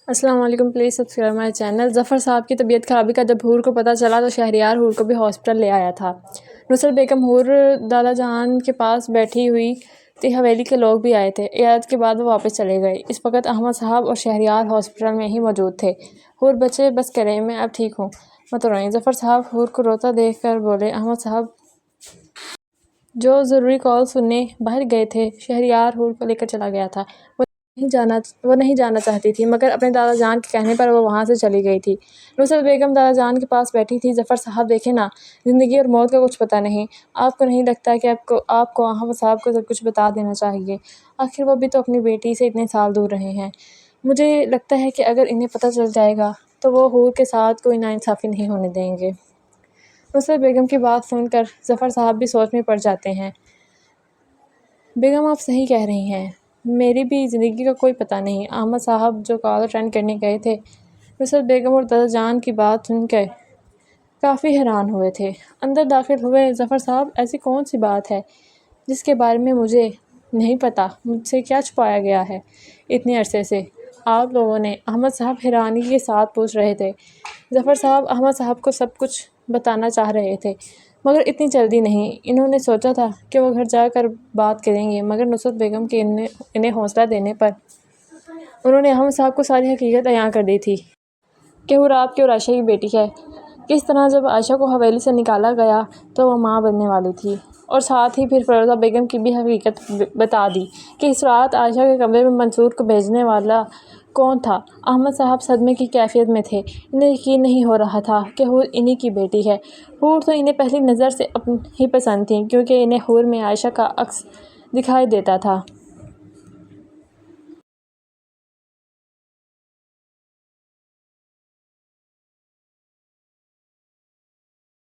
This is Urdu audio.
السلام علیکم، پلیز سبسکرائب مائی چینل۔ ظفر صاحب کی طبیعت خرابی کا جب حور کو پتہ چلا تو شہریار حور کو بھی ہاسپٹل لے آیا تھا۔ نصرت بیگم حور دادا جان کے پاس بیٹھی ہوئی تھی، حویلی کے لوگ بھی آئے تھے۔ عیادت کے بعد وہ واپس چلے گئے۔ اس وقت احمد صاحب اور شہریار ہاسپٹل میں ہی موجود تھے۔ حور بچے بس کریں، میں اب ٹھیک ہوں، مت روئیں۔ ظفر صاحب حور کو روتا دیکھ کر بولے، احمد صاحب جو ضروری کال سننے باہر گئے تھے۔ شہریار حور کو لے کر چلا گیا تھا۔ وہ نہیں جانا چاہتی تھی، مگر اپنے دادا جان کے کہنے پر وہ وہاں سے چلی گئی تھی۔ نصرت بیگم دادا جان کے پاس بیٹھی تھی۔ ظفر صاحب دیکھیں نا، زندگی اور موت کا کچھ پتہ نہیں۔ آپ کو نہیں لگتا کہ آپ کو احمد صاحب کو سب کچھ بتا دینا چاہیے؟ آخر وہ بھی تو اپنی بیٹی سے اتنے سال دور رہے ہیں۔ مجھے لگتا ہے کہ اگر انہیں پتہ چل جائے گا تو وہ حور کے ساتھ کوئی ناانصافی نہیں ہونے دیں گے۔ نصرت بیگم کی بات سن کر ظفر صاحب بھی سوچ میں پڑ جاتے ہیں۔ بیگم آپ صحیح کہہ رہی ہیں، میری بھی زندگی کا کوئی پتہ نہیں۔ احمد صاحب جو کال اٹینڈ کرنے گئے تھے، نصرت بیگم اور دادا جان کی بات سن کے کافی حیران ہوئے تھے۔ اندر داخل ہوئے ظفر صاحب، ایسی کون سی بات ہے جس کے بارے میں مجھے نہیں پتہ؟ مجھ سے کیا چھپایا گیا ہے اتنے عرصے سے آپ لوگوں نے؟ احمد صاحب حیرانی کے ساتھ پوچھ رہے تھے۔ ظفر صاحب احمد صاحب کو سب کچھ بتانا چاہ رہے تھے، مگر اتنی جلدی نہیں۔ انہوں نے سوچا تھا کہ وہ گھر جا کر بات کریں گے، مگر نصرت بیگم کے انہیں حوصلہ دینے پر انہوں نے احمد صاحب کو ساری حقیقت عیاں کر دی تھی کہ حور آپ کی اور عائشہ کی بیٹی ہے۔ کس طرح جب عائشہ کو حویلی سے نکالا گیا تو وہ ماں بننے والی تھی، اور ساتھ ہی پھر فیروزہ بیگم کی بھی حقیقت بتا دی کہ اس رات عائشہ کے کمرے میں منصور کو بھیجنے والا کون تھا۔ احمد صاحب صدمے کی کیفیت میں تھے۔ انہیں یقین نہیں ہو رہا تھا کہ حور انہی کی بیٹی ہے۔ حور تو انہیں پہلی نظر سے ہی پسند تھی، کیونکہ انہیں حور میں عائشہ کا عکس دکھائی دیتا تھا۔